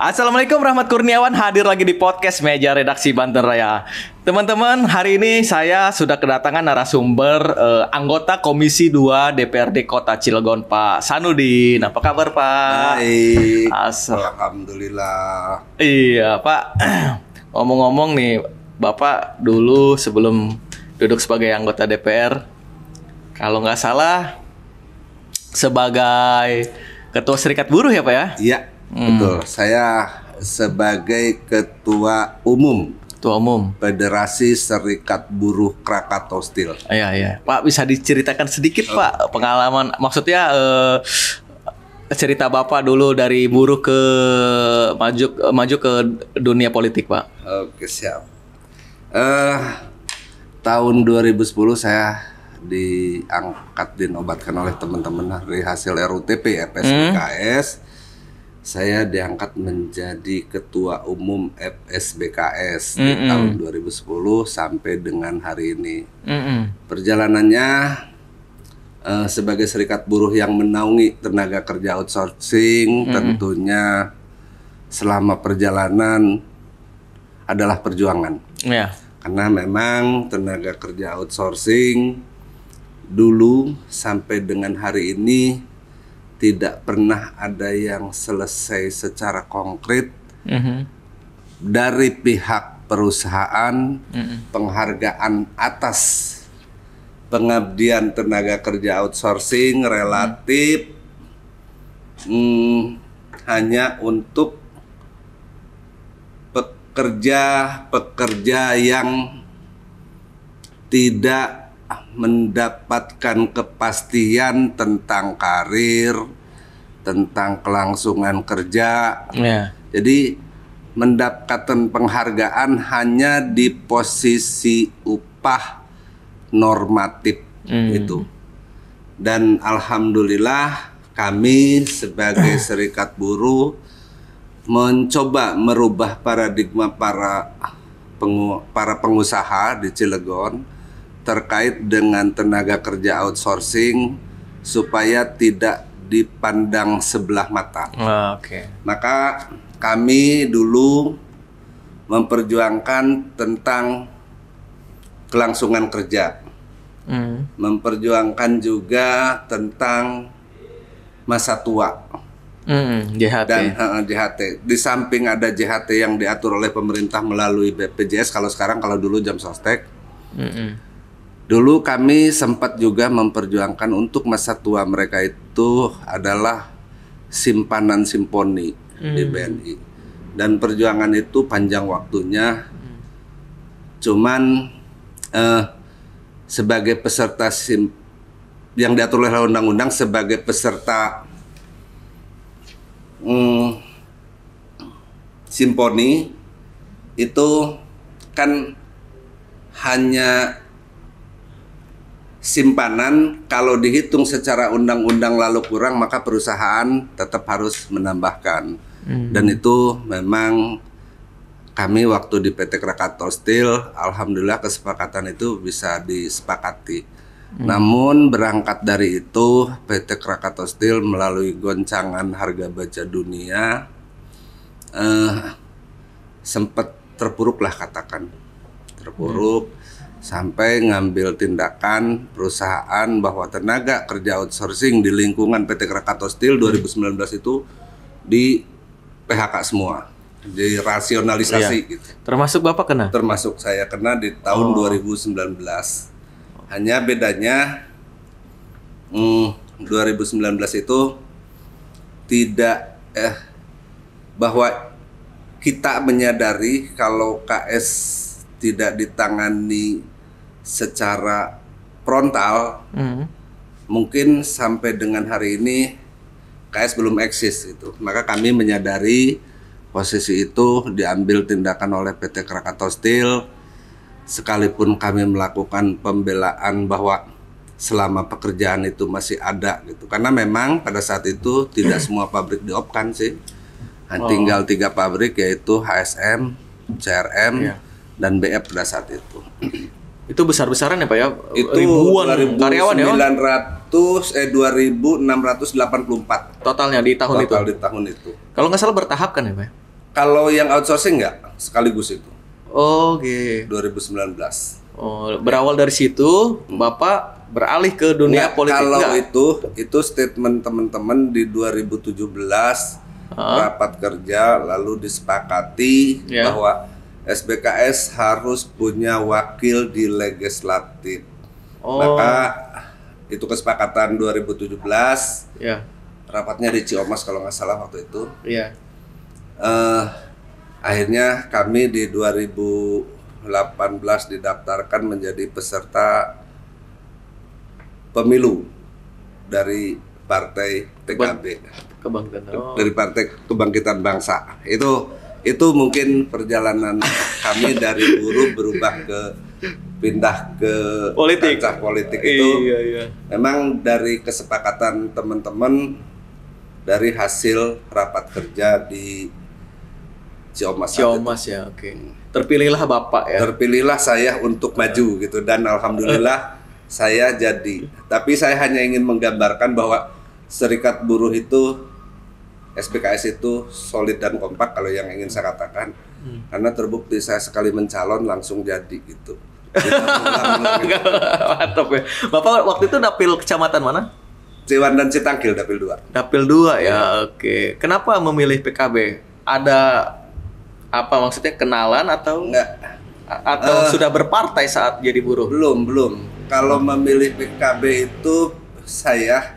Assalamualaikum, Rahmat Kurniawan hadir lagi di podcast Meja Redaksi Banten Raya. Teman-teman, hari ini saya sudah kedatangan narasumber anggota Komisi 2 DPRD Kota Cilegon, Pak Sanudin. Apa kabar, Pak? Baik, alhamdulillah. Iya, Pak. Ngomong-ngomong nih, Bapak dulu sebelum duduk sebagai anggota DPR, kalau nggak salah sebagai Ketua Serikat Buruh ya, Pak ya? Iya. Betul, saya sebagai Ketua Umum Federasi Serikat Buruh Krakatau Steel. Iya. Pak, bisa diceritakan sedikit Pak pengalaman, maksudnya cerita Bapak dulu dari buruh ke maju ke dunia politik, Pak. Oke, siap. Tahun 2010 saya diangkat, dinobatkan oleh teman-teman dari hasil RUTP FSBKS. Saya diangkat menjadi Ketua Umum FSBKS di tahun 2010 sampai dengan hari ini. Perjalanannya sebagai serikat buruh yang menaungi tenaga kerja outsourcing, tentunya selama perjalanan adalah perjuangan. Karena memang tenaga kerja outsourcing dulu sampai dengan hari ini tidak pernah ada yang selesai secara konkret dari pihak perusahaan. Penghargaan atas pengabdian tenaga kerja outsourcing relatif hanya untuk pekerja yang tidak mendapatkan kepastian tentang karir, tentang kelangsungan kerja. Jadi mendapatkan penghargaan hanya di posisi upah normatif itu. Dan alhamdulillah kami sebagai serikat buruh mencoba merubah paradigma para pengusaha di Cilegon terkait dengan tenaga kerja outsourcing supaya tidak dipandang sebelah mata. Maka kami dulu memperjuangkan tentang kelangsungan kerja, memperjuangkan juga tentang masa tua, JHT. Dan JHT. Di samping ada JHT yang diatur oleh pemerintah melalui BPJS, kalau dulu jam sostek. Dulu kami sempat juga memperjuangkan untuk masa tua mereka itu adalah simpanan simponi di BNI. Dan perjuangan itu panjang waktunya. Cuman sebagai peserta yang diatur oleh undang-undang sebagai peserta simponi itu kan hanya simpanan. Kalau dihitung secara undang-undang lalu kurang, maka perusahaan tetap harus menambahkan. Dan itu memang kami waktu di PT Krakatau Steel, alhamdulillah kesepakatan itu bisa disepakati. Namun berangkat dari itu, PT Krakatau Steel melalui goncangan harga baja dunia sempat terpuruk lah, katakan terpuruk. Sampai ngambil tindakan perusahaan bahwa tenaga kerja outsourcing di lingkungan PT Krakatau Steel 2019 itu di PHK semua, dirasionalisasi gitu. Termasuk Bapak kena? Termasuk saya kena di tahun 2019. Hanya bedanya 2019 itu tidak bahwa kita menyadari kalau KS tidak ditangani secara frontal, mungkin sampai dengan hari ini KS belum eksis itu. Maka kami menyadari posisi itu, diambil tindakan oleh PT Krakatau Steel, sekalipun kami melakukan pembelaan bahwa selama pekerjaan itu masih ada gitu. Karena memang pada saat itu tidak semua pabrik diopkan sih. Tinggal 3 pabrik, yaitu HSM, CRM, dan BF pada saat itu. Itu besar-besaran ya Pak ya? Itu ribuan karyawan ya? 2.684 totalnya di tahun itu? Di tahun itu. Kalau nggak salah bertahap kan ya Pak? Kalau yang outsourcing enggak, sekaligus itu. Oke. 2019. Oh, berawal dari situ Bapak beralih ke dunia Enggak, politik. kalau enggak? itu statement teman-teman di 2017 rapat kerja lalu disepakati Ya. bahwa SBKS harus punya wakil di legislatif. Oh. Maka itu kesepakatan 2017, Ya. rapatnya di Ciamas kalau nggak salah waktu itu. Iya. Akhirnya kami di 2018 didaftarkan menjadi peserta pemilu dari partai PKB, Kebangkitan. Oh. dari Partai Kebangkitan Bangsa. Itu mungkin perjalanan kami dari buruh berubah ke pindah ke Politik. kancah politik itu. Iya. Memang dari kesepakatan teman-teman, dari hasil rapat kerja di Ciamas. Ciamas ya, oke. Terpilihlah Bapak ya. Terpilihlah saya untuk maju gitu, dan alhamdulillah saya jadi. Tapi saya hanya ingin menggambarkan bahwa Serikat Buruh itu, SBKS itu solid dan kompak kalau yang ingin saya katakan. Karena terbukti saya sekali mencalon langsung jadi gitu. Mantap ya. Bapak waktu itu dapil kecamatan mana? Ciwan dan Citangkil dapil 2. Dapil 2 ya, oke. Kenapa memilih PKB? Ada apa maksudnya, kenalan atau Enggak. atau sudah berpartai saat jadi buruh? Belum. Kalau memilih PKB itu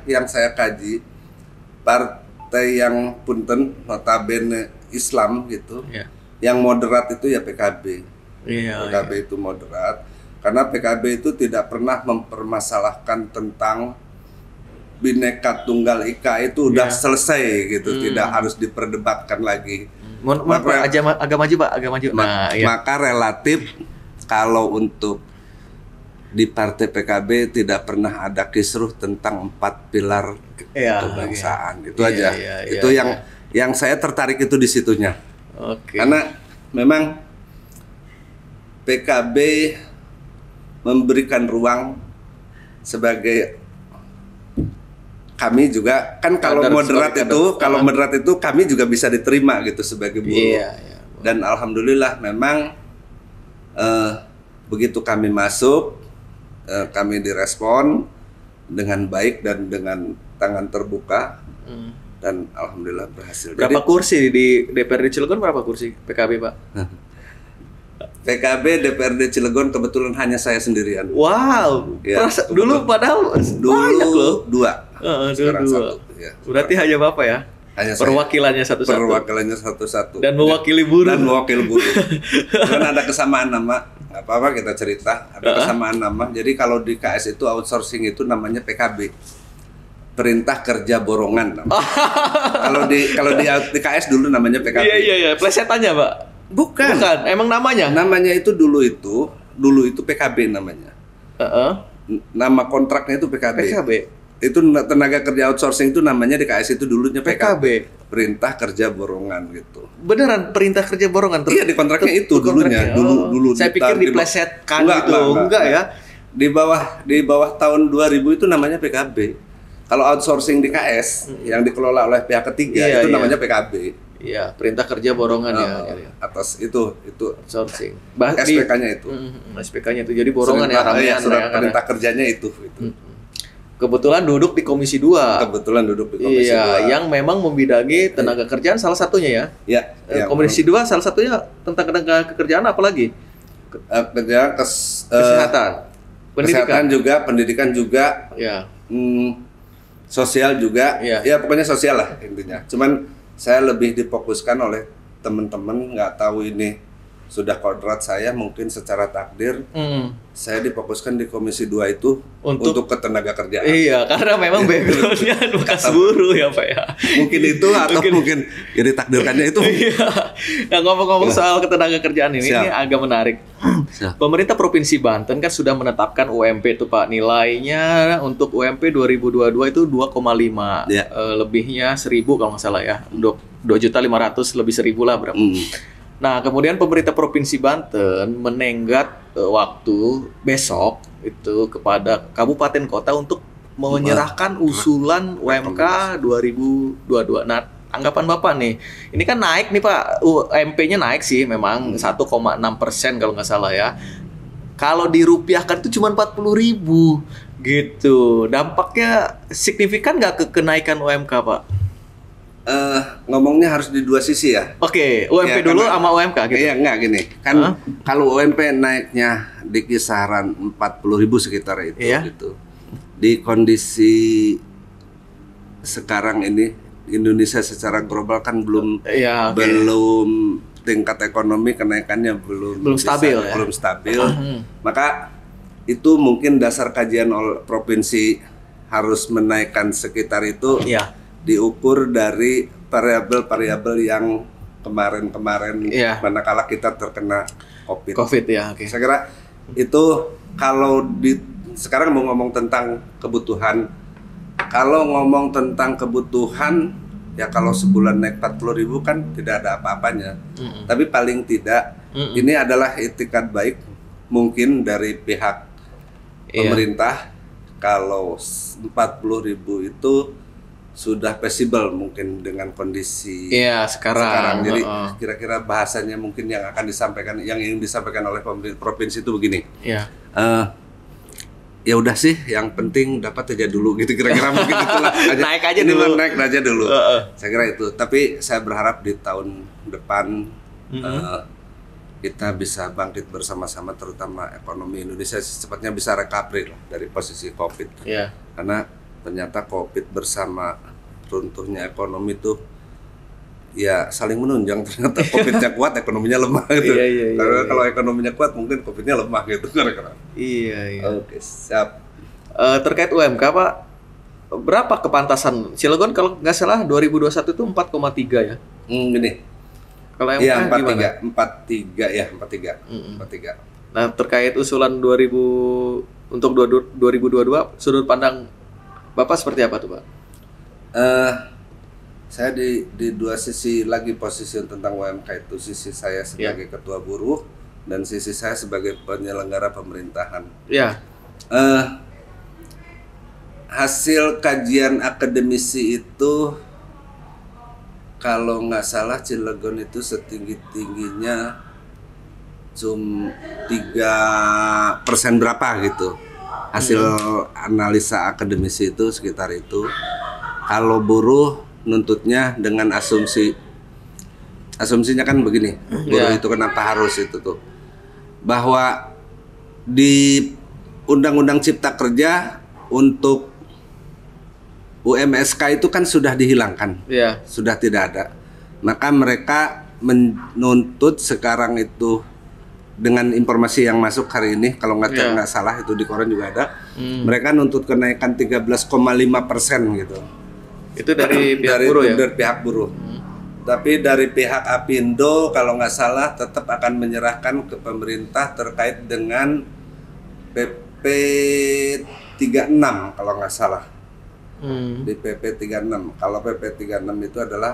yang saya kaji partai yang punten notabene Islam gitu. Iya. Yang moderat itu ya PKB. Iya. PKB itu moderat karena PKB itu tidak pernah mempermasalahkan tentang Bhinneka Tunggal Ika, itu udah selesai gitu, tidak harus diperdebatkan lagi. Mohon Pak, agak maju Pak, agak maju. Iya. Maka relatif kalau untuk di partai PKB tidak pernah ada kisruh tentang 4 pilar Iya, kebangsaan. Itu Iya, aja. iya, Itu iya. yang saya tertarik itu di situnya. Oke. Karena memang PKB memberikan ruang sebagai kami juga kan, kalau moderat itu moderat itu kami juga bisa diterima gitu sebagai buruh. Iya. Dan alhamdulillah memang begitu kami masuk, kami direspon dengan baik dan dengan tangan terbuka, dan alhamdulillah berhasil. Berapa kursi di DPRD Cilegon, berapa kursi PKB Pak? PKB DPRD Cilegon kebetulan hanya saya sendirian. Wow. Ya, Dulu padahal banyak loh. Dulu 2. Dulu Sekarang 2. Ya. Berarti hanya Bapak ya? Hanya saya. Perwakilannya satu-satu. Perwakilannya satu-satu. Dan mewakili buruh. Dan mewakili buruh. Karena ada kesamaan nama, nggak apa-apa kita cerita. Ada kesamaan nama. Jadi kalau di KS itu outsourcing itu namanya PKB. Perintah Kerja Borongan namanya. Kalau di KS dulu namanya PKB. Iya. Plesetannya Pak? Bukan. Emang namanya? Namanya itu dulu itu PKB namanya. Nama kontraknya itu PKB. Itu tenaga kerja outsourcing itu namanya di KS itu dulunya PKB. Perintah Kerja Borongan gitu. Beneran perintah kerja borongan? Iya, di kontraknya itu dulunya. Dulu saya pikir diplesetkan gitu. Enggak ya? Di bawah tahun 2000 itu namanya PKB. Kalau outsourcing di KS yang dikelola oleh pihak ketiga itu namanya PKB. Iya, perintah kerja borongan ya. Atas itu Outsourcing. SPK-nya itu. SPK-nya itu jadi borongan ya, ramean surat perintah kerjanya itu. Kebetulan duduk di Komisi 2. Kebetulan duduk di Komisi 2. Iya, yang memang membidangi tenaga kerjaan salah satunya ya. Ya. Komisi 2 salah satunya tentang tenaga kerjaan apa lagi? Kesehatan. Kesehatan juga, pendidikan juga. Ya. Sosial juga. Iya. Ya pokoknya sosial lah intinya. Cuman saya lebih difokuskan oleh teman-teman, nggak tahu ini sudah kodrat saya, mungkin secara takdir saya difokuskan di Komisi 2 itu untuk ketenaga kerjaan. Iya, karena memang backgroundnya bekas buruh ya Pak ya. Mungkin itu atau mungkin ya ditakdirkannya itu. Iya. Nah, ngomong-ngomong soal ketenaga kerjaan ini agak menarik. Pemerintah Provinsi Banten kan sudah menetapkan UMP itu Pak, nilainya untuk UMP 2022 itu 2,5. Ya. Lebihnya 1.000 kalau nggak salah ya. 2.500.000 lebih 1.000 lah berapa. Nah, kemudian pemerintah Provinsi Banten menenggat waktu besok itu kepada kabupaten kota untuk menyerahkan usulan UMK 2022. Nah, Anggapan Bapak nih, ini kan naik nih Pak, UMP-nya naik sih memang 1,6% kalau nggak salah ya. Kalau dirupiahkan itu cuma 40.000 gitu. Dampaknya signifikan nggak ke kenaikan UMK Pak? Ngomongnya harus di dua sisi ya. Oke, UMP Ya, dulu karena- sama UMK gitu. Iya enggak gini. Kan kalau UMP naiknya di kisaran 40.000 sekitar itu Iya. gitu. Di kondisi sekarang ini Indonesia secara global kan belum Iya, oke. belum tingkat ekonomi kenaikannya belum stabil ya? belum stabil. Maka itu mungkin dasar kajian provinsi harus menaikkan sekitar itu Iya. diukur dari variabel-variabel yang kemarin-kemarin Iya. manakala kita terkena COVID. COVID ya, oke. Saya kira itu kalau sekarang mau ngomong tentang kebutuhan. Kalau ngomong tentang kebutuhan, ya kalau sebulan naik 40.000 kan tidak ada apa-apanya. Tapi paling tidak ini adalah itikat baik mungkin dari pihak pemerintah kalau 40.000 itu sudah possible mungkin dengan kondisi Iya, sekarang. Jadi kira-kira bahasanya mungkin yang akan disampaikan, yang ingin disampaikan oleh pemerintah provinsi itu begini. Iya. Ya udah sih, yang penting dapat aja dulu gitu kira-kira mungkin itulah. Naik aja Ini dulu. mah naik aja dulu. Saya kira itu. Tapi saya berharap di tahun depan kita bisa bangkit bersama-sama, terutama ekonomi Indonesia secepatnya bisa recovery lah dari posisi COVID. Iya. Karena ternyata COVID bersama runtuhnya ekonomi itu ya saling menunjang. Ternyata COVID-nya kuat, ekonominya lemah gitu. Iya. Karena kalau ekonominya kuat mungkin COVID-nya lemah gitu kira-kira. Iya. Oke, siap. Terkait UMK Pak, berapa kepantasan Cilegon kalau nggak salah 2021 itu 4,3 ya? Gini. Kalau MK Iya, gimana? 43. Nah, terkait usulan 2000 untuk 2022 sudut pandang Bapak seperti apa tuh, Pak? Saya di dua sisi lagi posisi tentang UMK itu, sisi saya sebagai ketua buruh dan sisi saya sebagai penyelenggara pemerintahan. Ya. Hasil kajian akademisi itu kalau nggak salah Cilegon itu setinggi-tingginya 3% berapa gitu. Hasil analisa akademisi itu sekitar itu. Kalau buruh nuntutnya dengan asumsinya kan begini, buruh itu kenapa harus itu tuh, bahwa di Undang-Undang Cipta Kerja untuk UMSK itu kan sudah dihilangkan, sudah tidak ada. Maka mereka menuntut sekarang itu dengan informasi yang masuk hari ini, kalau nggak salah itu di koran juga ada, mereka nuntut kenaikan 13,5% gitu. Itu dari pihak buruh ya? Dari pihak buruh. Tapi dari pihak Apindo kalau nggak salah tetap akan menyerahkan ke pemerintah terkait dengan PP 36 kalau nggak salah. Di PP 36. Kalau PP 36 itu adalah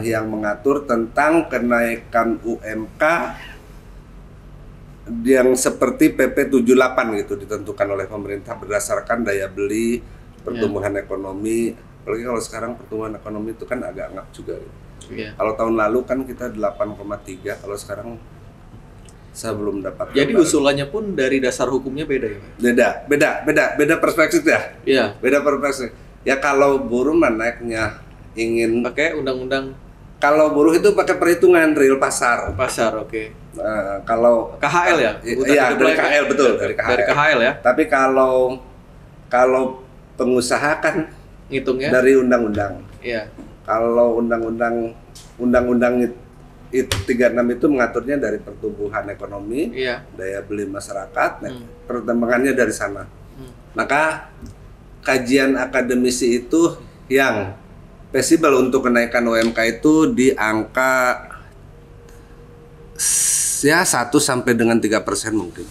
yang mengatur tentang kenaikan UMK yang seperti PP 78 gitu, ditentukan oleh pemerintah berdasarkan daya beli, pertumbuhan ekonomi. Apalagi kalau sekarang pertumbuhan ekonomi itu kan agak ngap juga. Kalau tahun lalu kan kita 8,3, kalau sekarang saya belum dapat. Jadi usulannya pun dari dasar hukumnya beda ya, Pak? Beda perspektif ya. Iya. Beda perspektif. Ya kalau buruh mah naiknya ingin pakai undang-undang. Kalau buruh itu pakai perhitungan real pasar. Pasar, oke. Kalau KHL ya? Iya, dari KHL betul, dari KHL ya. Tapi kalau pengusaha kan ngitungnya dari undang-undang. Iya. Kalau undang-undang itu 36 itu mengaturnya dari pertumbuhan ekonomi, daya beli masyarakat, perkembangannya dari sana. Maka kajian akademisi itu yang possible untuk kenaikan UMK itu di angka ya 1 sampai dengan 3% mungkin.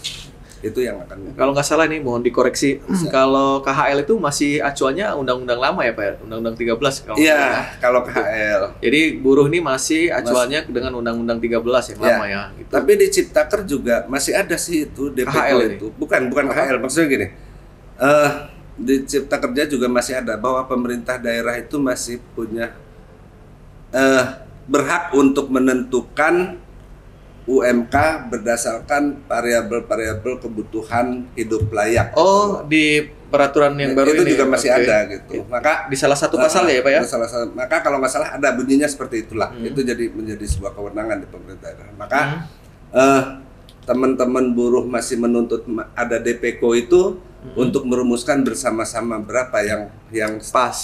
Itu yang akan. Kalau nggak salah nih, mohon dikoreksi. Kalau KHL itu masih acuannya undang-undang lama ya, Pak? Undang-undang 13 kalau iya, kalau KHL. Jadi buruh ini masih acuannya dengan undang-undang 13 yang lama ya gitu. Tapi di Ciptaker juga masih ada sih itu DPO KHL itu. Bukan KHL, maksudnya gini. Di Cipta Kerja juga masih ada bahwa pemerintah daerah itu masih punya berhak untuk menentukan UMK berdasarkan variabel-variabel kebutuhan hidup layak. Oh, di peraturan yang baru itu ini juga masih Oke. ada gitu. Maka Di salah satu pasal ya, Pak ya? maka kalau nggak salah ada bunyinya seperti itulah. Itu jadi menjadi sebuah kewenangan di pemerintah daerah. Maka teman-teman buruh masih menuntut ada DPK itu untuk merumuskan bersama-sama berapa yang pas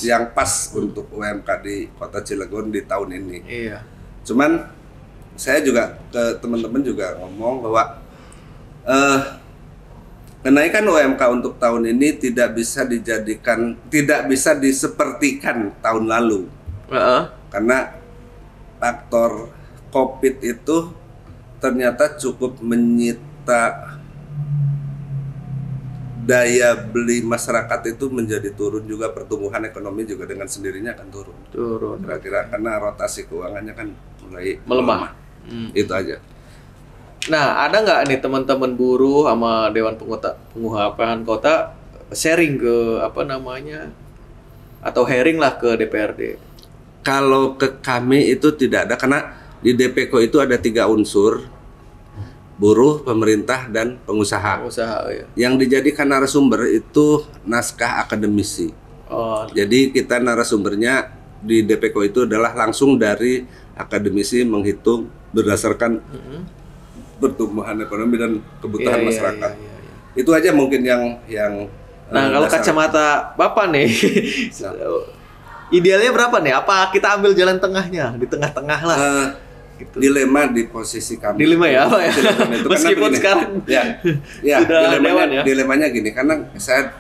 untuk UMK di Kota Cilegon di tahun ini. Iya. Cuman saya juga ke teman-teman juga ngomong bahwa kenaikan UMK untuk tahun ini tidak bisa disepertikan tahun lalu. Karena faktor COVID itu ternyata cukup menyita daya beli masyarakat itu menjadi turun juga, pertumbuhan ekonomi juga dengan sendirinya akan turun. Kira-kira karena rotasi keuangannya kan mulai melemah. Itu aja. Nah, ada nggak nih teman-teman buruh sama Dewan Pengupahan Kota sharing ke atau hearing lah ke DPRD? Kalau ke kami itu tidak ada, karena di DPK itu ada 3 unsur: buruh, pemerintah, dan pengusaha. Ya. Yang dijadikan narasumber itu naskah akademisi. Jadi kita narasumbernya di DPK itu adalah langsung dari akademisi menghitung berdasarkan pertumbuhan ekonomi dan kebutuhan masyarakat. Itu aja mungkin yang Nah, kalau kacamata Bapak nih, idealnya berapa nih? Apa kita ambil jalan tengahnya? Di tengah-tengah lah. Gitu. Dilema di posisi kami. Dilema ya, Pak ya? Itu Meskipun sekarang sudah dilemanya gini, karena saya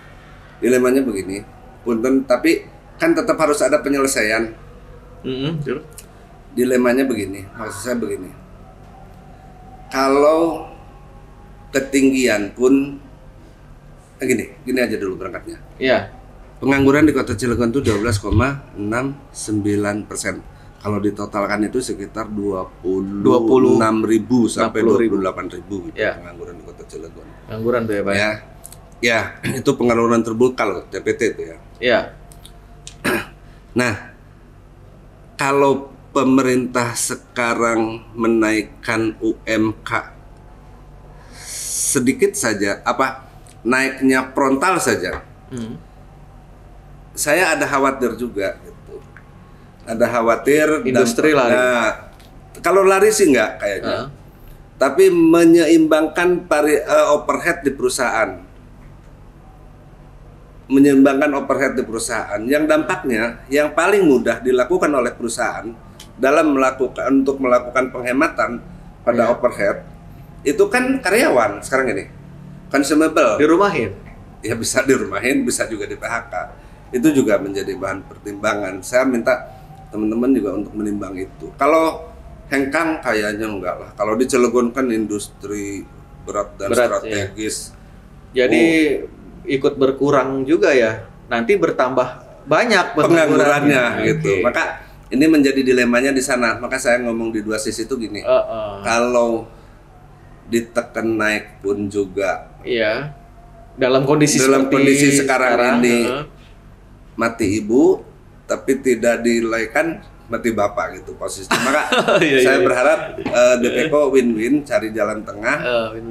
dilemanya begini. Punten, tapi kan tetap harus ada penyelesaian. Dilemanya begini, maksud saya begini. Kalau ketinggian pun gini aja dulu berangkatnya. Iya. Pengangguran di Kota Cilegon itu 12,69%. Kalau ditotalkan itu sekitar 26.000 sampai 28.000 gitu, pengangguran di Kota Cilegon. Pengangguran tuh ya, Pak? Ya, itu pengangguran terbuka loh, TPT itu ya. Iya. Nah, kalau pemerintah sekarang menaikkan UMK sedikit saja, naiknya frontal saja, saya ada khawatir juga gitu. Ada khawatir industri lari. Nah, kalau lari sih enggak kayaknya. Tapi menyeimbangkan overhead di perusahaan. Menyeimbangkan overhead di perusahaan. Yang dampaknya yang paling mudah dilakukan oleh perusahaan untuk melakukan penghematan pada overhead itu kan karyawan sekarang ini. Consumable. Dirumahin. Ya bisa dirumahin, bisa juga di PHK. Itu juga menjadi bahan pertimbangan. Saya minta teman-teman juga untuk menimbang itu. Kalau hengkang kayaknya enggak lah. Kalau di Cilegon kan industri berat dan strategis. Ya. Jadi ikut berkurang juga ya. Nanti bertambah banyak penganggurannya gitu. Maka ini menjadi dilemanya di sana. Maka saya ngomong di dua sisi itu gini. Kalau ditekan naik pun juga. Iya. Dalam kondisi sekarang ini mati ibu, tapi tidak dilaikan mati bapak gitu posisi. Maka saya berharap DPK win-win, cari jalan tengah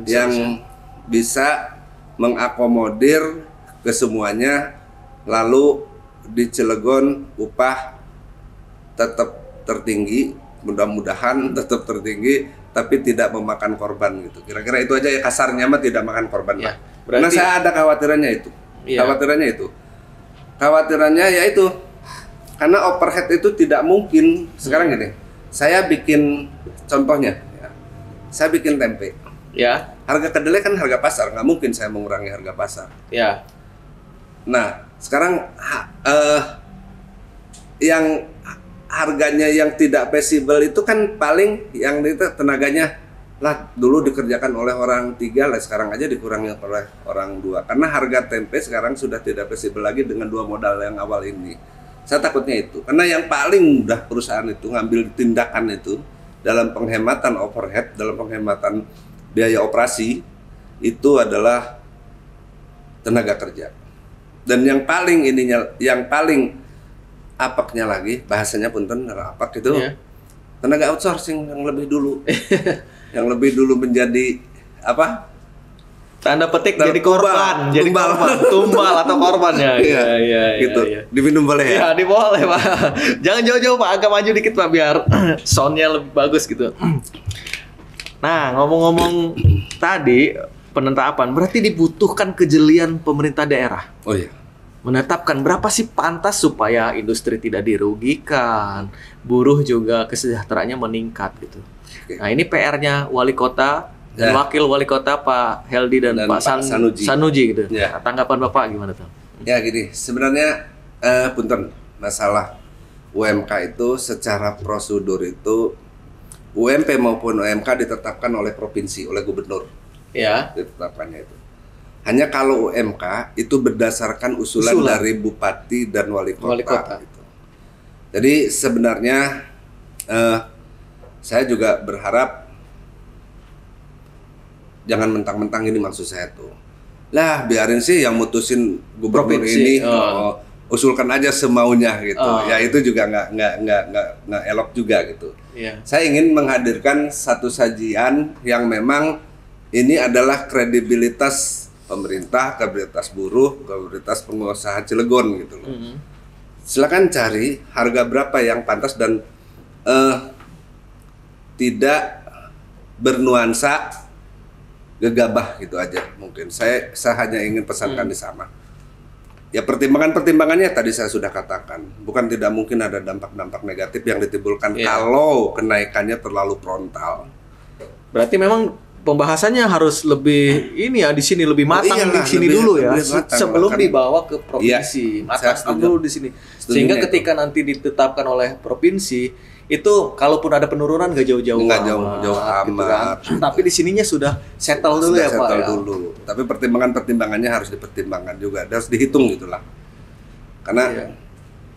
yang bisa mengakomodir kesemuanya. Lalu di Cilegon upah tetap tertinggi, mudah-mudahan tetap tertinggi, tapi tidak memakan korban gitu. Kira-kira itu aja ya, kasarnya mah tidak makan korban. Ya, karena saya ada khawatirannya itu. Ya. Khawatirannya yaitu karena overhead itu tidak mungkin. Sekarang gini, saya bikin contohnya ya. Saya bikin tempe. Ya. Harga kedelai kan harga pasar, nggak mungkin saya mengurangi harga pasar. Ya. Nah, sekarang yang harganya yang tidak feasible itu kan paling yang itu tenaganya lah dulu dikerjakan oleh orang 3 lah, sekarang aja dikurangi oleh orang 2 karena harga tempe sekarang sudah tidak feasible lagi dengan 2 modal yang awal ini. Saya takutnya itu karena yang paling mudah perusahaan itu ngambil tindakan itu dalam penghematan overhead, dalam penghematan biaya operasi itu adalah tenaga kerja. Dan yang paling apaknya lagi, bahasanya punten apak itu. Iya. Tenaga outsourcing yang lebih dulu. Yang lebih dulu menjadi apa? Tanda petik Tumbal. jadi korban, jadi Tumbal. korban, tumbal atau korban ya. Iya, gitu. Iya. Diminum boleh ya? Ya, boleh Pak. Jangan jauh-jauh Pak, agak maju dikit Pak biar soundnya lebih bagus gitu. Nah, ngomong-ngomong tadi penetapan, berarti dibutuhkan kejelian pemerintah daerah. Oh iya. Menetapkan berapa sih pantas supaya industri tidak dirugikan, buruh juga kesejahteraannya meningkat gitu. Oke. Nah, ini PR-nya wali kota dan Ya. wakil wali kota Pak Heldi dan Pak Pak Sanuji gitu. Ya. Nah, tanggapan Bapak gimana tuh? Ya gini, sebenarnya punten masalah UMK itu secara prosedur itu UMP maupun UMK ditetapkan oleh provinsi, oleh gubernur Ya. ditetapkannya itu. Hanya kalau UMK itu berdasarkan usulan dari bupati dan wali kota. Wali kota. Gitu. Jadi sebenarnya saya juga berharap jangan mentang-mentang ini maksud saya tuh. Lah biarin sih yang mutusin gubernur Provinsi, ini usulkan aja semaunya gitu. Ya itu juga nggak elok juga gitu. Iya. Saya ingin menghadirkan satu sajian yang memang ini adalah kredibilitas pemerintah, kredibilitas buruh, kredibilitas pengusaha Cilegon gitu loh. Silakan cari harga berapa yang pantas dan tidak bernuansa gegabah gitu aja mungkin. Saya hanya ingin pesankan di sana. Ya pertimbangannya tadi saya sudah katakan, bukan tidak mungkin ada dampak-dampak negatif yang ditimbulkan kalau kenaikannya terlalu frontal. Berarti memang pembahasannya harus lebih ini ya di sini lebih matang Iyalah, di sini lebih- dulu ya lebih matang, sebelum bahkan. dibawa ke provinsi. Iya, Matang saya setuju. dulu di sini. Setujunya Sehingga itu. ketika nanti ditetapkan oleh provinsi itu kalaupun ada penurunan nggak jauh-jauh Nggak jauh-jauh amat. gitu. Tapi di sininya sudah settle dulu Sudah ya Pak settle ya. dulu. Tapi pertimbangannya harus dipertimbangkan juga, harus dihitung gitulah. Karena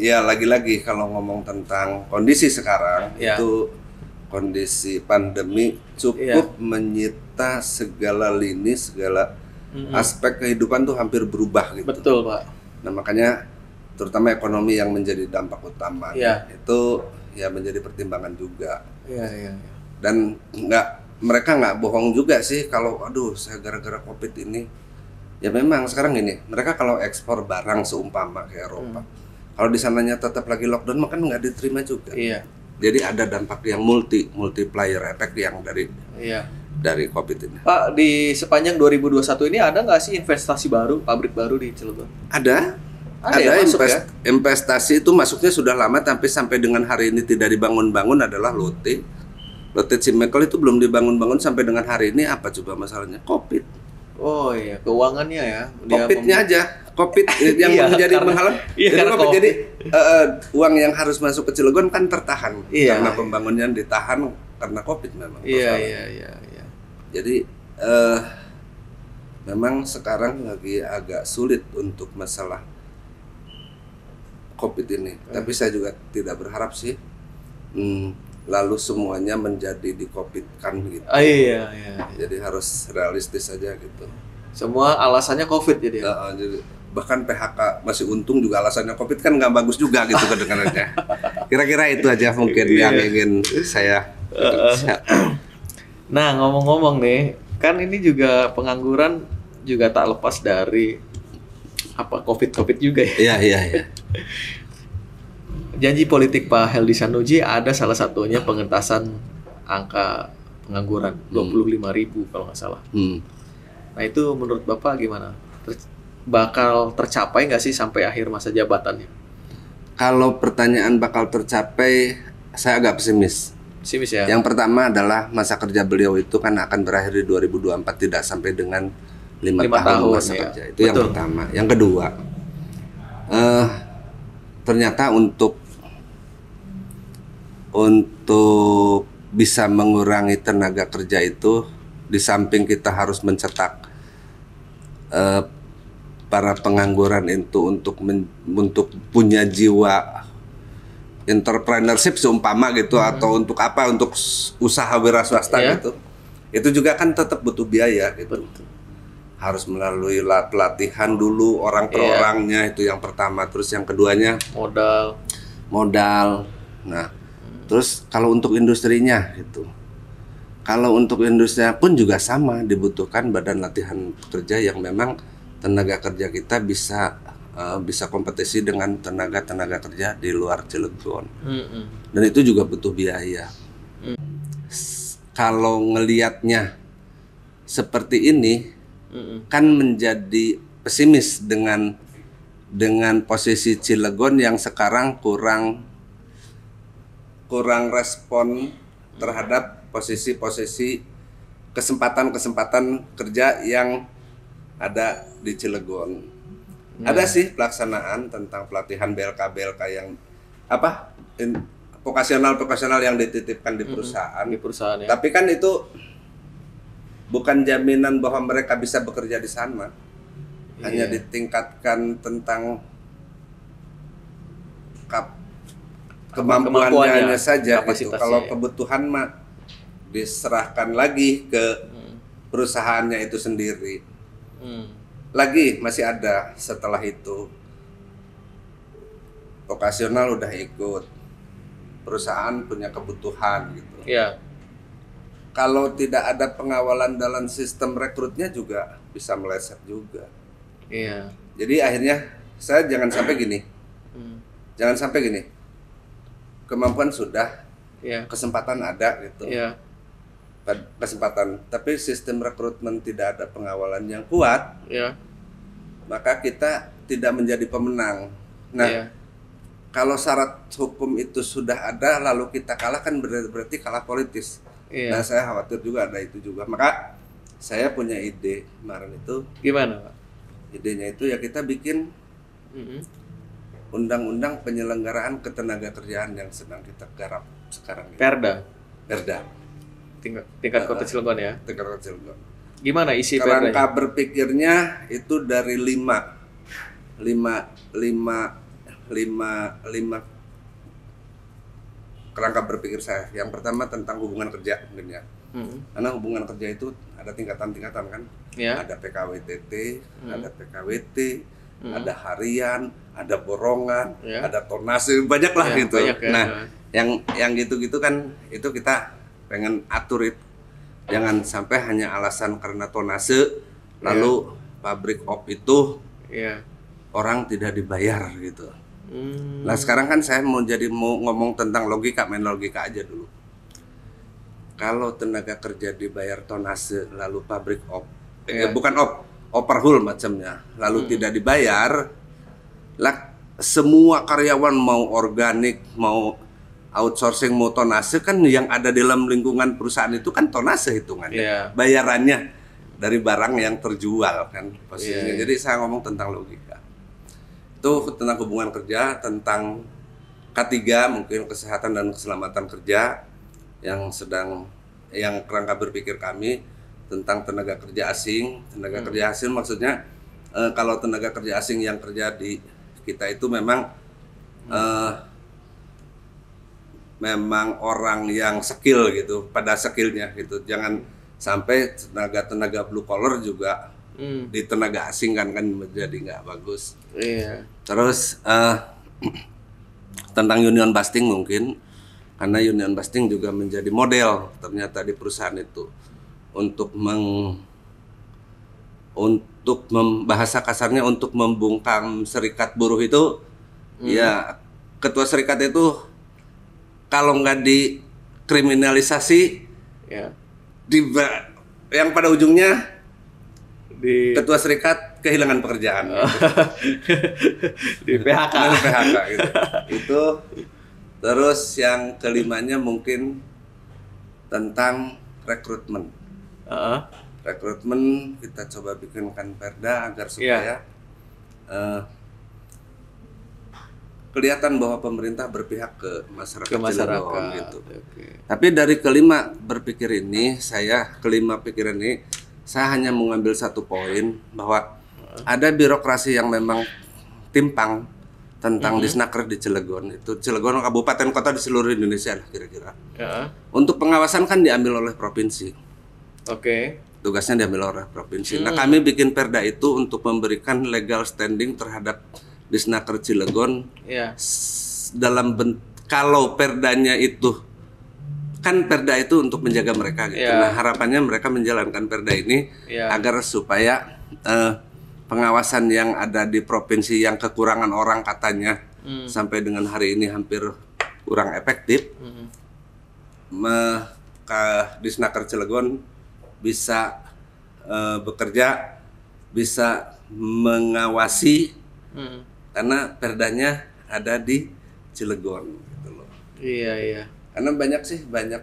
ya lagi-lagi kalau ngomong tentang kondisi sekarang Iya. itu kondisi pandemi cukup menyita segala lini, segala aspek kehidupan tuh hampir berubah gitu. Betul Pak. Nah makanya terutama ekonomi yang menjadi dampak utama itu ya menjadi pertimbangan juga. Iya. Dan mereka nggak bohong juga sih kalau aduh saya gara-gara COVID ini. Ya memang sekarang ini mereka kalau ekspor barang seumpama ke Eropa, kalau di sananya tetap lagi lockdown maka nggak diterima juga. Iya. Jadi ada dampak yang multiplier effect yang dari COVID ini. Pak, di sepanjang 2021 ini ada nggak sih investasi baru, pabrik baru di Cilegon? Ada ya, masuk ya? investasi itu masuknya sudah lama tapi sampai dengan hari ini tidak dibangun-bangun adalah Lotte Chemical itu belum dibangun-bangun sampai dengan hari ini. Apa coba masalahnya? COVID. Oh iya, keuangannya ya. COVID-nya aja, COVID yang Iya, menjadi karena- menghalang. iya, Jadi karena COVID. COVID. Jadi uang yang harus masuk ke Cilegon kan tertahan Iya. karena pembangunan ditahan karena COVID memang. Iya. Jadi memang sekarang lagi agak sulit untuk masalah COVID ini. Tapi saya juga tidak berharap sih lalu semuanya menjadi di COVID kan gitu. Iya. Jadi harus realistis aja gitu. Semua alasannya COVID jadi. Jadi bahkan PHK masih untung juga alasannya COVID kan nggak bagus juga gitu kedengarannya. Kira-kira itu aja mungkin yang ingin saya. Nah, ngomong-ngomong nih, kan ini juga pengangguran juga tak lepas dari COVID juga ya. Iya. Janji politik Pak Heldi Sanuji ada salah satunya pengentasan angka pengangguran 25.000 kalau nggak salah. Nah itu menurut Bapak gimana? Bakal tercapai nggak sih sampai akhir masa jabatannya? Kalau pertanyaan bakal tercapai, saya agak pesimis. Pesimis ya? Yang pertama adalah masa kerja beliau itu kan akan berakhir di 2024, tidak sampai dengan 5 tahun masa kerja. Itu yang pertama. Yang kedua, ternyata untuk bisa mengurangi tenaga kerja itu, di samping kita harus mencetak para pengangguran itu untuk punya jiwa entrepreneurship seumpama gitu, atau untuk apa, untuk usaha wira swasta gitu, itu juga kan tetap butuh biaya gitu. Harus melalui pelatihan dulu orang per orangnya, itu yang pertama. Terus yang keduanya modal. Nah, terus kalau untuk industrinya gitu. Kalau untuk industrinya pun juga sama, dibutuhkan badan latihan kerja yang memang tenaga kerja kita bisa kompetisi dengan tenaga kerja di luar Cilegon. Dan itu juga butuh biaya. Kalau ngelihatnya seperti ini, kan menjadi pesimis dengan posisi Cilegon yang sekarang kurang respon terhadap posisi kesempatan kerja yang ada di Cilegon. Ada sih pelaksanaan tentang pelatihan BLK yang vokasional yang dititipkan di perusahaan. Ya. Tapi kan itu bukan jaminan bahwa mereka bisa bekerja di sana. Hanya ditingkatkan tentang kemampuannya saja gitu. Kalau kebutuhan mah diserahkan lagi ke perusahaannya itu sendiri. Lagi masih ada setelah itu. Vokasional udah ikut. Perusahaan punya kebutuhan gitu. Iya. Kalau tidak ada pengawalan dalam sistem rekrutnya juga bisa meleset juga. Iya. Jadi akhirnya saya jangan sampai gini. Kemampuan sudah, kesempatan ada gitu. Iya. Kesempatan, tapi sistem rekrutmen tidak ada pengawalan yang kuat, maka kita tidak menjadi pemenang. Nah, kalau syarat hukum itu sudah ada lalu kita kalah kan berarti kalah politis. Nah, saya khawatir juga ada itu juga. Maka saya punya ide kemarin itu. Gimana, Pak? Idenya itu ya kita bikin undang-undang penyelenggaraan ketenaga kerjaan yang sedang kita garap sekarang. Perda. Tingkat Kota Cilegon ya. Tingkat Kota Cilegon. Gimana isi perdanya? Kerangka berpikirnya itu dari lima kerangka berpikir saya. Yang pertama tentang hubungan kerja mungkin ya. Karena hubungan kerja itu ada tingkatan-tingkatan kan. Ada PKWTT, ada PKWT, ada harian, ada borongan, ada tonase, banyak lah gitu. Banyak, nah, yang gitu-gitu kan itu kita pengen atur itu. Jangan sampai hanya alasan karena tonase lalu pabrik op itu orang tidak dibayar gitu. Nah, sekarang kan saya mau ngomong tentang logika, main logika aja dulu. Kalau tenaga kerja dibayar tonase lalu pabrik op bukan overhaul macamnya lalu tidak dibayar, lah semua karyawan mau organik, mau outsourcing, mau tonase kan yang ada dalam lingkungan perusahaan itu kan tonase hitungannya. Bayarannya dari barang yang terjual kan posisinya. Jadi saya ngomong tentang logika. Itu tentang hubungan kerja, tentang K3 mungkin kesehatan dan keselamatan kerja yang kerangka berpikir kami tentang tenaga kerja asing. Tenaga kerja asing maksudnya kalau tenaga kerja asing yang kerja di kita itu memang orang yang skill gitu, pada skillnya gitu. Jangan sampai tenaga blue collar juga di tenaga asing kan menjadi nggak bagus. Terus tentang union busting mungkin, karena union busting juga menjadi model ternyata di perusahaan itu untuk bahasa kasarnya untuk membungkam serikat buruh itu. Ya ketua serikat itu kalau nggak dikriminalisasi, yang pada ujungnya ketua serikat kehilangan pekerjaan. Di PHK. Gitu. Itu terus yang kelimanya mungkin tentang rekrutmen. Rekrutmen kita coba bikinkan perda agar supaya kelihatan bahwa pemerintah berpihak ke masyarakat Cilegon gitu. Tapi dari kelima pikiran ini saya hanya mengambil satu poin bahwa ada birokrasi yang memang timpang tentang Disnaker di Cilegon. Itu Cilegon kabupaten kota di seluruh Indonesia lah kira-kira. Untuk pengawasan kan diambil oleh provinsi. Tugasnya diambil oleh provinsi. Nah, kami bikin perda itu untuk memberikan legal standing terhadap Disnaker Cilegon kalau perdanya itu kan perda itu untuk menjaga mereka gitu. Iya. Nah, harapannya mereka menjalankan perda ini Iya. agar supaya pengawasan yang ada di provinsi yang kekurangan orang katanya sampai dengan hari ini hampir kurang efektif. Disnaker Cilegon bisa bekerja, bisa mengawasi karena perdanya ada di Cilegon gitu loh. Iya. Karena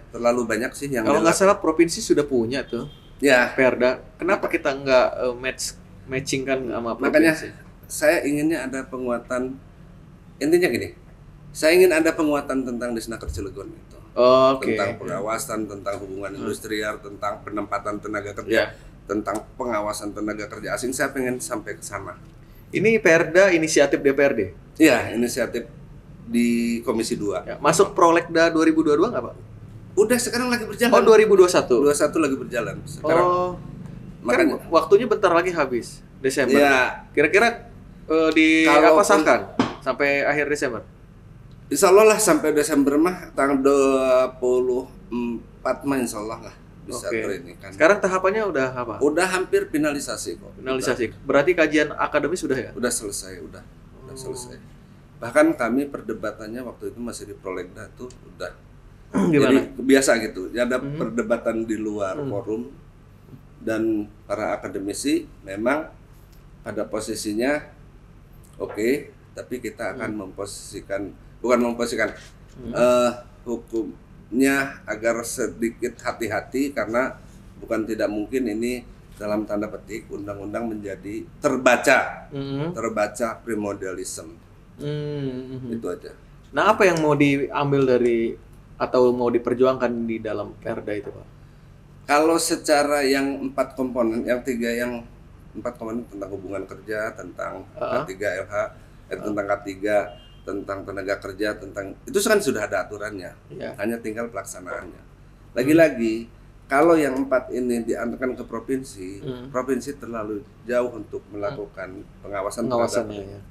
terlalu banyak sih yang Kalau nggak salah provinsi sudah punya tuh ya. perda. Kenapa kita nggak matching kan sama Makanya provinsi? saya inginnya ada penguatan, intinya gini, saya ingin ada penguatan tentang Disnaker Cilegon itu. Oke. Tentang pengawasan, tentang hubungan industrial, tentang penempatan tenaga Ya. kerja, tentang pengawasan tenaga kerja asing. Saya pengen sampai ke sana. Ini perda inisiatif DPRD. Iya, inisiatif di Komisi 2. Ya, masuk Prolegda 2022 nggak Pak? Udah sekarang lagi berjalan. Oh 2021. 21 lagi berjalan sekarang. Oh, Makanya kan waktunya bentar lagi habis Desember. ya, Kira-kira Kalau sahkan sampai akhir Desember. insya Allah lah sampai Desember mah tanggal 24 mah insya Allah lah bisa Oke. training kan. Sekarang tahapannya udah apa? Udah hampir finalisasi kok. Finalisasi. Berarti kajian akademis sudah ya? Udah selesai, udah selesai. Bahkan kami perdebatannya waktu itu masih di Prolegda tuh udah. Gimana? Jadi biasa gitu. Ya ada perdebatan di luar forum dan para akademisi memang pada posisinya oke, tapi kita akan hukumnya agar sedikit hati-hati karena bukan tidak mungkin ini dalam tanda petik undang-undang menjadi terbaca primordialism. Itu aja. Nah, apa yang mau diambil dari atau mau diperjuangkan di dalam perda itu, Pak? Kalau secara yang 4 komponen, yang 4 komponen tentang hubungan kerja, tentang K3LH, tentang K3, tentang tenaga kerja, tentang itu kan sudah ada aturannya. Iya. Hanya tinggal pelaksanaannya. Lagi-lagi kalau yang 4 ini diantarkan ke provinsi, provinsi terlalu jauh untuk melakukan pengawasan terhadap. Ya.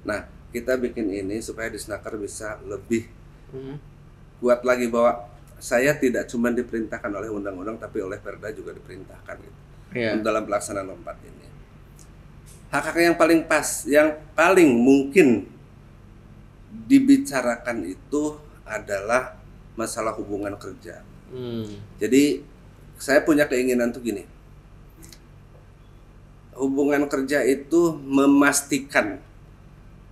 Nah, kita bikin ini supaya Disnaker bisa lebih kuat lagi bahwa saya tidak cuma diperintahkan oleh undang-undang tapi oleh perda juga diperintahkan gitu. Iya. Dalam pelaksanaan 4 ini. Hak-hak yang paling pas, yang paling mungkin dibicarakan itu adalah masalah hubungan kerja. Jadi saya punya keinginan tuh gini. Hubungan kerja itu memastikan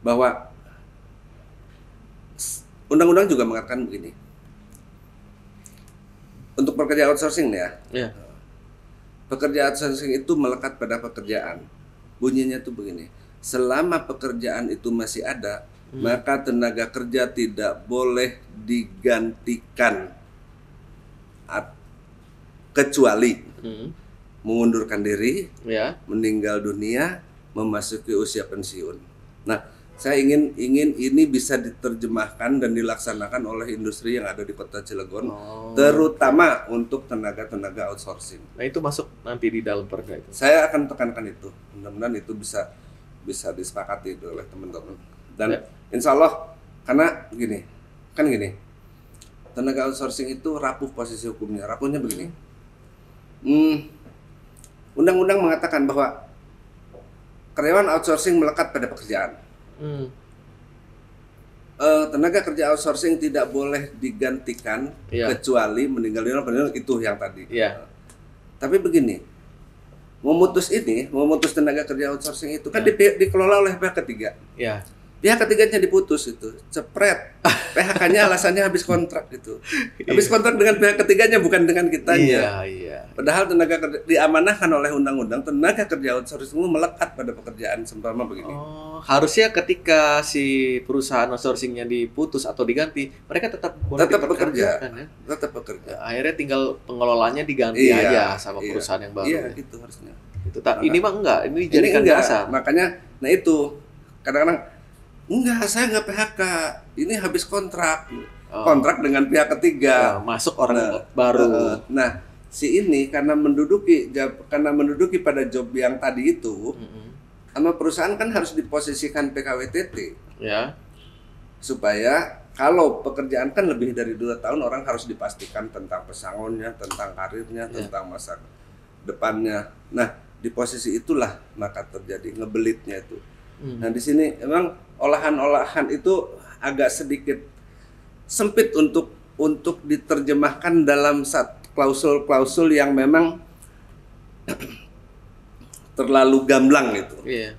bahwa undang-undang juga mengatakan begini. Untuk pekerja outsourcing nih ya. Iya. Pekerja outsourcing itu melekat pada pekerjaan. Bunyinya tuh begini. Selama pekerjaan itu masih ada, maka tenaga kerja tidak boleh digantikan kecuali mengundurkan diri, Ya. meninggal dunia, memasuki usia pensiun. Nah, saya ingin ini bisa diterjemahkan dan dilaksanakan oleh industri yang ada di Kota Cilegon, terutama untuk tenaga-tenaga outsourcing. Nah, itu masuk nanti di dalam perda itu. Saya akan tekankan itu. Mudah-mudahan itu bisa disepakati oleh teman-teman. Dan insya Allah, karena gini, tenaga outsourcing itu rapuh posisi hukumnya. Rapuhnya begini. Undang-undang mengatakan bahwa karyawan outsourcing melekat pada pekerjaan. Tenaga kerja outsourcing tidak boleh digantikan kecuali meninggal dunia, itu yang tadi. Iya. Tapi begini, memutus tenaga kerja outsourcing itu kan dikelola oleh pihak ketiga. Iya. Pihak ketiganya diputus itu, cepret. PHK-nya alasannya habis kontrak gitu. Habis kontrak dengan pihak ketiganya bukan dengan kitanya. Iya. Padahal tenaga kerja diamanahkan oleh undang-undang, tenaga kerja outsourcing melekat pada pekerjaan seumpama begini. Harusnya ketika si perusahaan outsourcingnya diputus atau diganti, mereka tetap boleh dipekerjakan ya. Tetap bekerja. Akhirnya tinggal pengelolaannya diganti aja sama perusahaan yang baru. Iya, ya. gitu harusnya. Itu ini mah enggak, ini dijadikan dasar. Makanya, nah itu kadang-kadang enggak, saya enggak PHK. Ini habis kontrak. Kontrak dengan pihak ketiga. Masuk orang baru. Nah, si ini karena menduduki pada job yang tadi itu, sama perusahaan kan harus diposisikan PKWTT. Ya. supaya kalau pekerjaan kan lebih dari 2 tahun, orang harus dipastikan tentang pesangonnya, tentang karirnya, tentang masa depannya. Nah, di posisi itulah maka terjadi ngebelitnya itu. Nah, di sini emang olahan-olahan itu agak sedikit sempit untuk diterjemahkan dalam klausul-klausul yang memang terlalu gamblang gitu. Iya.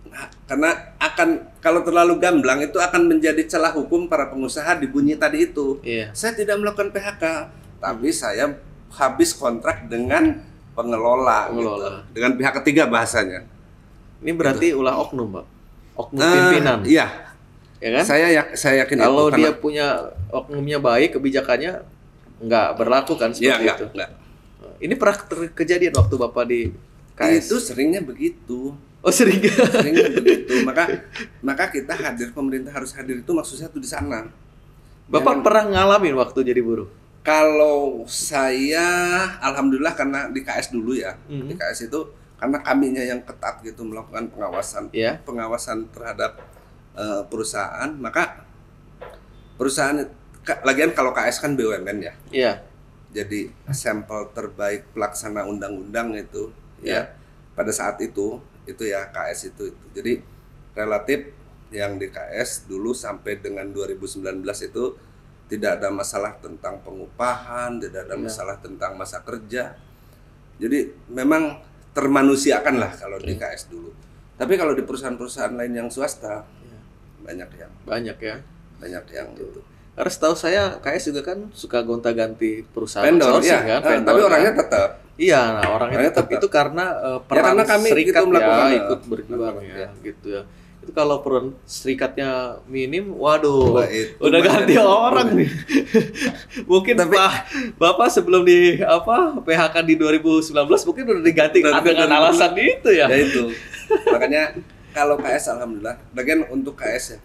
Nah, karena kalau terlalu gamblang itu akan menjadi celah hukum para pengusaha di bunyi tadi itu. Iya. Saya tidak melakukan PHK, tapi saya habis kontrak dengan pengelola. Gitu. Dengan pihak ketiga bahasanya. Ini berarti ulah oknum, Pak. Oknum pimpinan. Iya. Ya kan? Saya yakin kalau itu. Dia punya oknumnya baik, kebijakannya nggak berlaku kan seperti itu. Enggak. Ini pernah kejadian waktu Bapak di KS? Itu seringnya begitu. Oh, seringnya begitu. Maka kita hadir, pemerintah harus hadir itu maksudnya tuh di sana. Bapak pernah ngalamin waktu jadi buruh? Kalau saya, alhamdulillah karena di KS dulu ya, di KS itu karena kaminya yang ketat gitu melakukan pengawasan terhadap perusahaan, maka perusahaan lagian kalau KS kan BUMN ya. Iya. Jadi sampel terbaik pelaksana undang-undang itu ya pada saat itu ya KS itu. Jadi relatif yang di KS dulu sampai dengan 2019 itu tidak ada masalah tentang pengupahan, tidak ada masalah tentang masa kerja. Jadi memang termanusiakan lah kalau di KS dulu. Tapi kalau di perusahaan-perusahaan lain yang swasta banyak yang itu. Karena setahu saya KS juga kan suka gonta-ganti perusahaan vendor, kan, vendor, tapi orangnya tetap. Iya, nah orangnya tetap itu karena peran karena kami serikat gitu ikut berjuang gitu ya. Itu kalau peran serikatnya minim, waduh, udah ganti orang nih. Mungkin Bapak sebelum di PHK di 2019 mungkin udah diganti dengan alasan itu ya. Ya itu. Makanya kalau KS alhamdulillah, bagian untuk KS ya,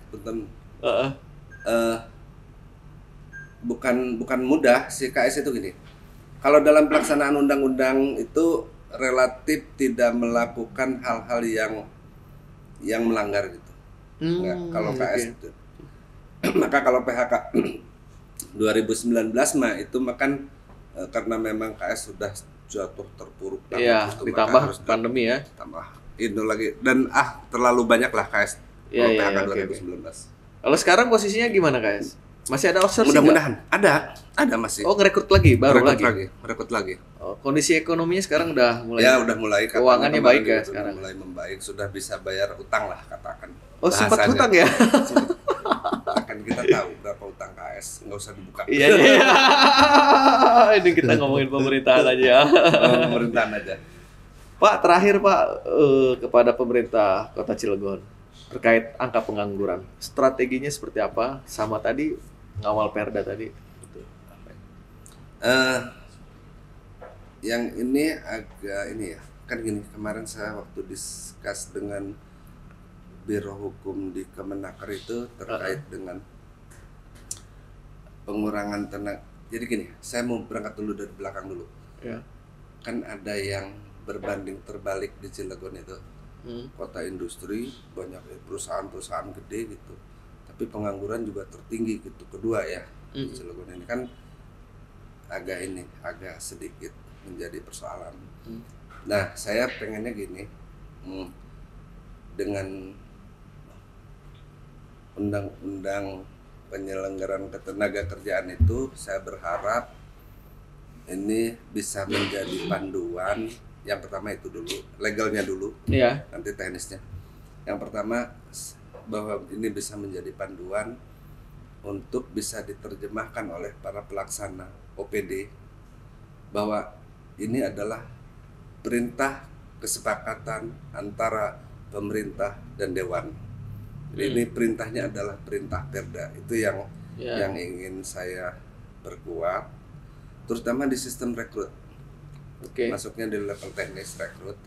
bukan mudah si KS itu gini. Kalau dalam pelaksanaan undang-undang itu relatif tidak melakukan hal-hal yang melanggar gitu. Enggak, kalau KS itu. Maka kalau PHK 2019 mah itu makan karena memang KS sudah jatuh terpuruk banget. Iya, ditambah pandemi ya. Tambah itu lagi dan terlalu banyak lah KS PHK 2019. Kalau sekarang posisinya gimana KS? Masih ada outsourcing? Mudah-mudahan ada masih. Oh, ngerekrut lagi, merekrut lagi. Oh, kondisi ekonominya sekarang udah mulai. Ya, udah mulai. Keuangannya baik ya sekarang. Mulai membaik, sudah bisa bayar utang lah katakan. Oh, sempat hutang ya? Akan kita tahu berapa utang KS, nggak usah dibuka. Iya. Ini kita ngomongin pemerintahan aja. Pemerintahan aja. Pak, terakhir Pak, kepada pemerintah Kota Cilegon terkait angka pengangguran, strateginya seperti apa? Sama tadi ngawal Perda tadi. Yang ini agak ya, kan gini, kemarin saya waktu diskus dengan Biro Hukum di Kemenaker itu terkait dengan pengurangan tenaga. Jadi gini, saya mau berangkat dulu dari belakang dulu. Ya. Kan ada yang berbanding terbalik di Cilegon itu. Kota industri, banyak perusahaan-perusahaan gede gitu. Tapi pengangguran juga tertinggi gitu. Kedua ya, di Cilegon ini kan agak sedikit menjadi persoalan. Nah, saya pengennya gini, dengan undang-undang penyelenggaraan ketenaga kerjaan itu, saya berharap ini bisa menjadi panduan. Yang pertama itu dulu, legalnya dulu, nanti teknisnya. Yang pertama, bahwa ini bisa menjadi panduan untuk bisa diterjemahkan oleh para pelaksana OPD, bahwa ini adalah perintah kesepakatan antara pemerintah dan Dewan. Jadi ini perintahnya adalah perintah Perda. Itu yang ingin saya perkuat, terutama di sistem rekrut. Masuknya di level teknis rekrut,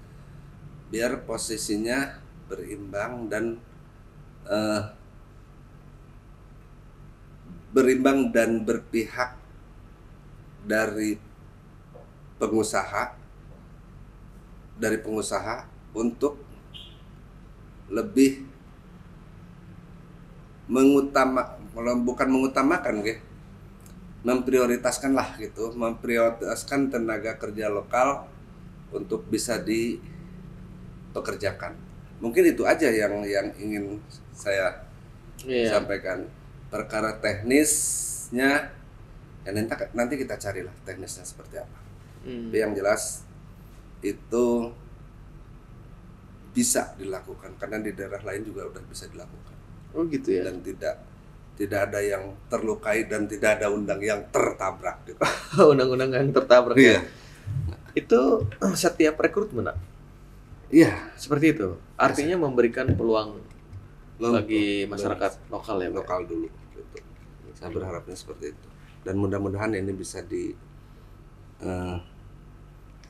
biar posisinya berimbang dan berpihak dari pengusaha untuk lebih bukan mengutamakan memprioritaskan lah gitu, memprioritaskan tenaga kerja lokal untuk bisa dipekerjakan. Mungkin itu aja yang ingin saya sampaikan. Perkara teknisnya ya nanti kita carilah teknisnya seperti apa. Tapi yang jelas itu bisa dilakukan karena di daerah lain juga udah bisa dilakukan. Oh gitu ya. Dan tidak ada yang terlukai dan tidak ada undang yang tertabrak gitu. Undang-undang yang tertabrak ya. Itu setiap rekrutmen. Iya, seperti itu. Artinya memberikan peluang bagi masyarakat lokal ya, Pak? Lokal dulu gitu. Saya berharapnya seperti itu. Dan mudah-mudahan ini bisa di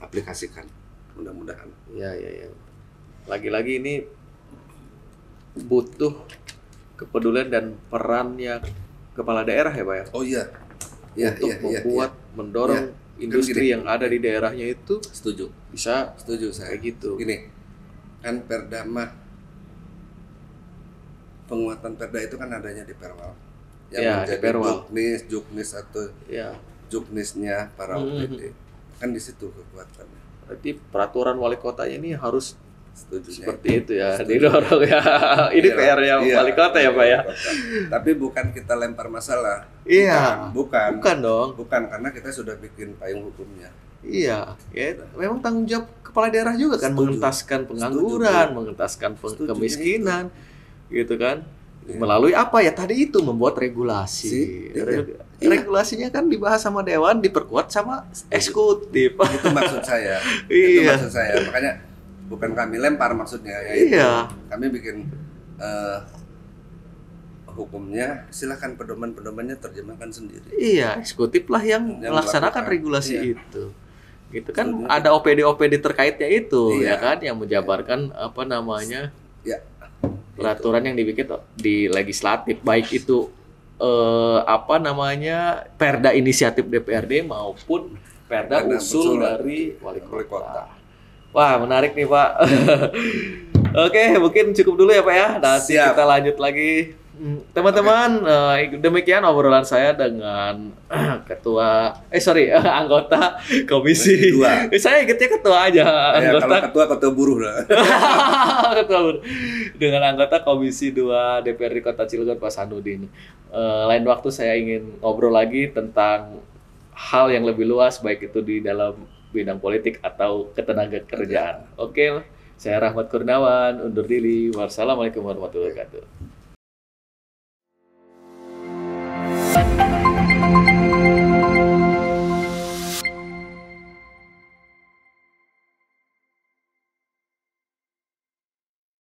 aplikasikan. Mudah-mudahan. Iya. Lagi-lagi ini butuh kepedulian dan perannya kepala daerah ya, Pak ya? Oh iya. Untuk membuat, mendorong industri yang ada di daerahnya itu setuju saya kayak gitu. Gini, kan Perda mah penguatan Perda itu kan adanya di Perwal. Yang menjadi juknis atau juknisnya para OPD. Kan di situ kekuatannya. Berarti peraturan wali kotanya ini harus seperti itu ya, setuju. didorong ya. Ini PR-nya wali kota ya, Pak ya. Tapi bukan kita lempar masalah. Iya. Bukan Dong. Bukan karena kita sudah bikin payung hukumnya. Iya, ya memang tanggung jawab kepala daerah juga kan, mengentaskan pengangguran, mengentaskan kemiskinan, gitu kan. Melalui apa ya tadi itu membuat regulasi. Regulasinya kan dibahas sama dewan, diperkuat sama eksekutif. Itu maksud saya. Iya. Itu maksud saya. Makanya bukan kami lempar maksudnya ya. Iya. Kami bikin hukumnya, silakan pedoman-pedomannya terjemahkan sendiri. Iya, eksekutif lah yang melaksanakan regulasi itu. Gitu kan ada OPD terkaitnya itu ya kan yang menjabarkan apa namanya? Peraturan yang dibikin di legislatif, baik itu apa namanya? Perda inisiatif DPRD maupun perda usul dari wali kota. Wah, menarik nih, Pak. Oke, mungkin cukup dulu ya, Pak ya. Nanti kita lanjut lagi. Teman-teman, demikian obrolan saya dengan anggota komisi 2. Saya ingetnya ketua aja. Kalau ketua buruh lah. Ketua buruh. Dengan anggota komisi 2 DPRD Kota Cilegon, Pak Sanudin. Lain waktu saya ingin ngobrol lagi tentang hal yang lebih luas, baik itu di dalam bidang politik atau ketenaga kerjaan. Oke, saya Rahmat Kurniawan, undur diri. Wassalamualaikum warahmatullahi wabarakatuh.